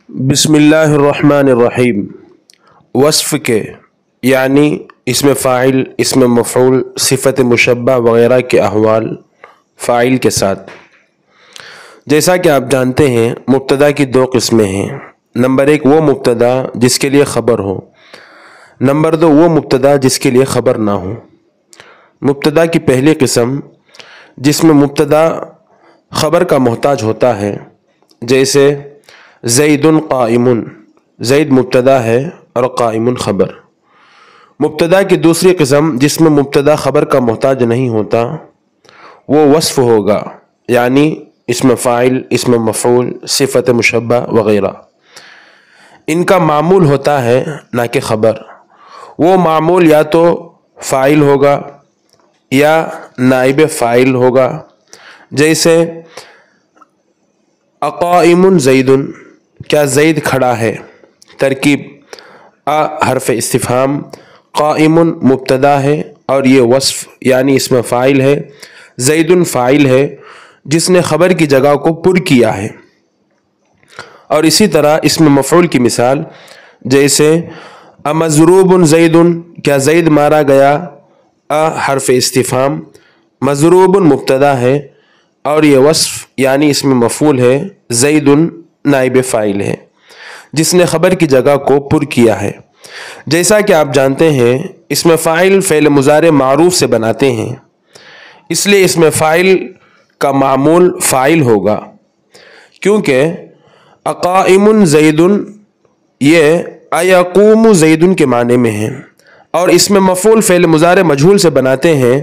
بسم اللہ الرحمن الرحیم۔ وصف کے یعنی اسم فاعل، اسم مفعول، صفت مشبہ وغیرہ کے احوال فاعل کے ساتھ۔ جیسا کہ آپ جانتے ہیں مبتدا کی دو قسمیں ہیں۔ نمبر ایک وہ مبتدا جس کے لیے خبر ہو، نمبر دو وہ مبتدا جس کے لیے خبر نہ ہو۔ مبتدا کی پہلی قسم جس میں مبتدا خبر کا محتاج ہوتا ہے، جیسے زید قائم، زید مبتدا ہے اور قائم خبر۔ مبتدا کی دوسری قسم جس میں مبتدا خبر کا محتاج نہیں ہوتا، وہ وصف ہوگا، یعنی اسم فاعل، اسم مفعول، صفت مشبہ وغیرہ۔ ان کا معمول ہوتا ہے نہ کہ خبر۔ وہ معمول یا تو فاعل ہوگا یا نائب فاعل ہوگا، جیسے اقائم زید، کیا زید کھڑا ہے؟ ترکیب حرف استفہام، قائم مبتدا ہے اور یہ وصف یعنی اسم فاعل ہے، زید فاعل ہے جس نے خبر کی جگہ کو پر کیا ہے۔ اور اسی طرح اسم مفعول کی مثال، جیسے امضروب زید، کیا زید مارا گیا؟ حرف استفہام، مضروب مبتدا ہے اور یہ وصف یعنی اسم مفعول ہے، زید نائب فاعل ہے جس نے خبر کی جگہ کو پر کیا ہے۔ جیسا کہ آپ جانتے ہیں اسم فاعل فعل مضارع معروف سے بناتے ہیں، اس لیے اسم فاعل کا معمول فاعل ہوگا، کیونکہ اقائم زید یہ ایقوم زید کے معنی میں ہے، اور اسم مفعول فعل مضارع مجہول سے بناتے ہیں،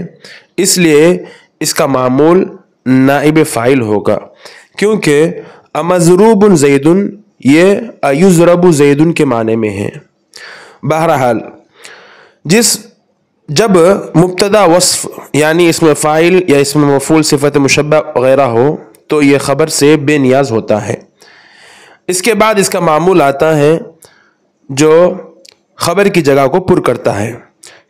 اس لیے اس کا معمول نائب فاعل ہوگا، کیونکہ امضروب زید یہ ایضرب زید کے معنی میں ہے۔ بہرحال جب مبتدا وصف یعنی اسم فاعل یا اسم مفعول، صفت مشبہ وغیرہ ہو تو یہ خبر سے بے نیاز ہوتا ہے۔ اس کے بعد اس کا معمول آتا ہے جو خبر کی جگہ کو پر کرتا ہے،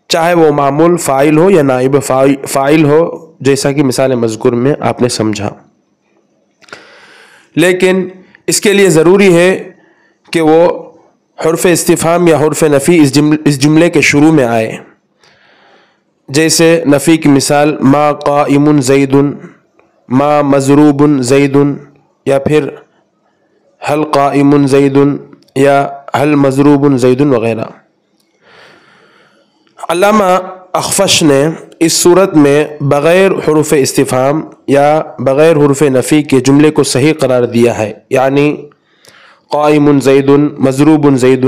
چاہے وہ معمول فاعل ہو یا نائب فاعل ہو، جیسا کہ مثال مذکور میں آپ نے سمجھا۔ لیکن اس کے لیے ضروری ہے کہ وہ حرف استفہام یا حرف نفی اس جملے کے شروع میں آئے، جیسے نفی کی مثال ما قائم زید، ما مضروب زید، یا پھر هل قائم زید یا هل مضروب زید وغیرہ۔ علامہ اخفش نے اس صورت میں بغیر حروف استفہام یا بغیر حروف نفی کے جملے کو صحیح قرار دیا ہے، یعنی قائم زید، مضروب زید،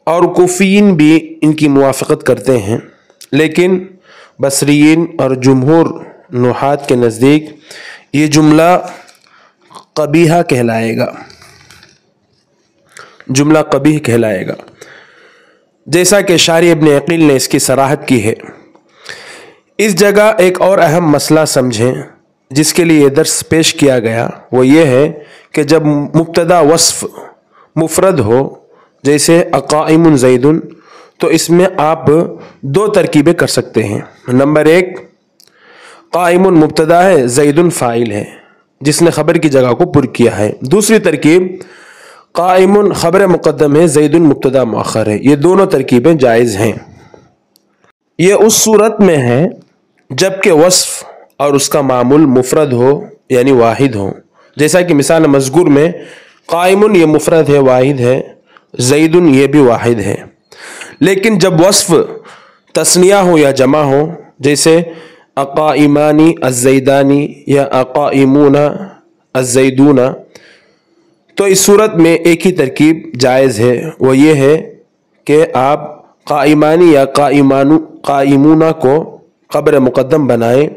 اور کوفیین بھی ان کی موافقت کرتے ہیں، لیکن بصریین اور جمہور نحات کے نزدیک یہ جملہ قبیحہ کہلائے گا، جملہ قبیح کہلائے گا، جیسا کہ شارح ابن عقیل نے اس کی صراحت کی ہے۔ اس جگہ ایک اور اہم مسئلہ سمجھیں جس کے لیے یہ درس پیش کیا گیا، وہ یہ ہے کہ جب مبتدا وصف مفرد ہو، جیسے اقائم زید، تو اس میں آپ دو ترکیبیں کر سکتے ہیں۔ نمبر ایک، قائم مبتدا ہے، زید فاعل ہے جس نے خبر کی جگہ کو پر کیا ہے۔ دوسری ترکیب، قائم خبر مقدم ہے، زید مبتدا مؤخر ہے۔ یہ دونوں ترکیبیں جائز ہیں۔ یہ اس صورت میں ہے جبکہ وصف اور اس کا معمول مفرد ہو، یعنی واحد ہو، جیسا کہ مثال مذکور میں قائم یہ مفرد ہے، واحد ہے، زید یہ بھی واحد ہے۔ لیکن جب وصف تثنیہ ہو یا جمع ہو، جیسے اقائمانی الزیدانی یا اقائمون الزیدون، تو اس صورت میں ایک ہی ترکیب جائز ہے، وہ یہ ہے کہ آپ قائمانی یا قائمون کو خبر مقدم بنائیں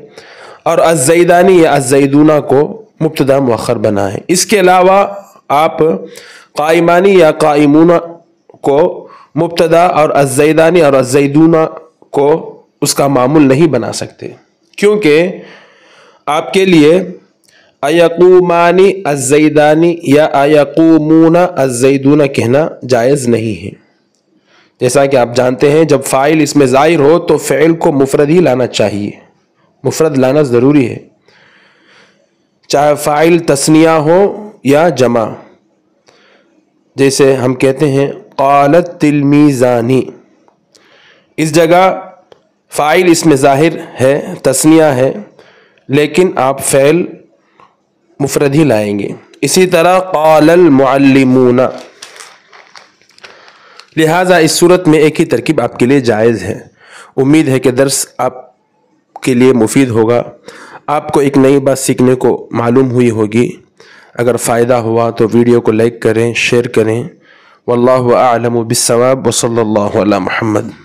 اور الزیدانی یا الزیدون کو مبتدا مؤخر بنائیں۔ اس کے علاوہ آپ قائمانی یا قائمون کو مبتدا اور الزیدانی اور الزیدون کو اس کا معمول نہیں بنا سکتے، کیونکہ آپ کے لیے ایقومانی الزیدانی یا ایقومون الزیدون کہنا جائز نہیں ہے۔ جیسا کہ آپ جانتے ہیں جب فاعل اس میں ظاہر ہو تو فعل کو مفرد ہی لانا چاہیے، مفرد لانا ضروری ہے، چاہے فاعل تثنیہ ہو یا جمع۔ جیسے ہم کہتے ہیں قالت تلمیذانی، اس جگہ فاعل اس میں ظاہر ہے، تثنیہ ہے، لیکن آپ فعل مفرد ہی لائیں گے۔ اسی طرح قال المعلمون، لہٰذا اس صورت میں ایک ہی ترکیب آپ کے لیے جائز ہے۔ امید ہے کہ درس آپ کے لیے مفید ہوگا، آپ کو ایک نئی بات سیکھنے کو معلوم ہوئی ہوگی۔ اگر فائدہ ہوا تو ویڈیو کو لائک کریں، شیئر کریں۔ واللہ اعلم بالصواب، وصلی اللہ علی محمد۔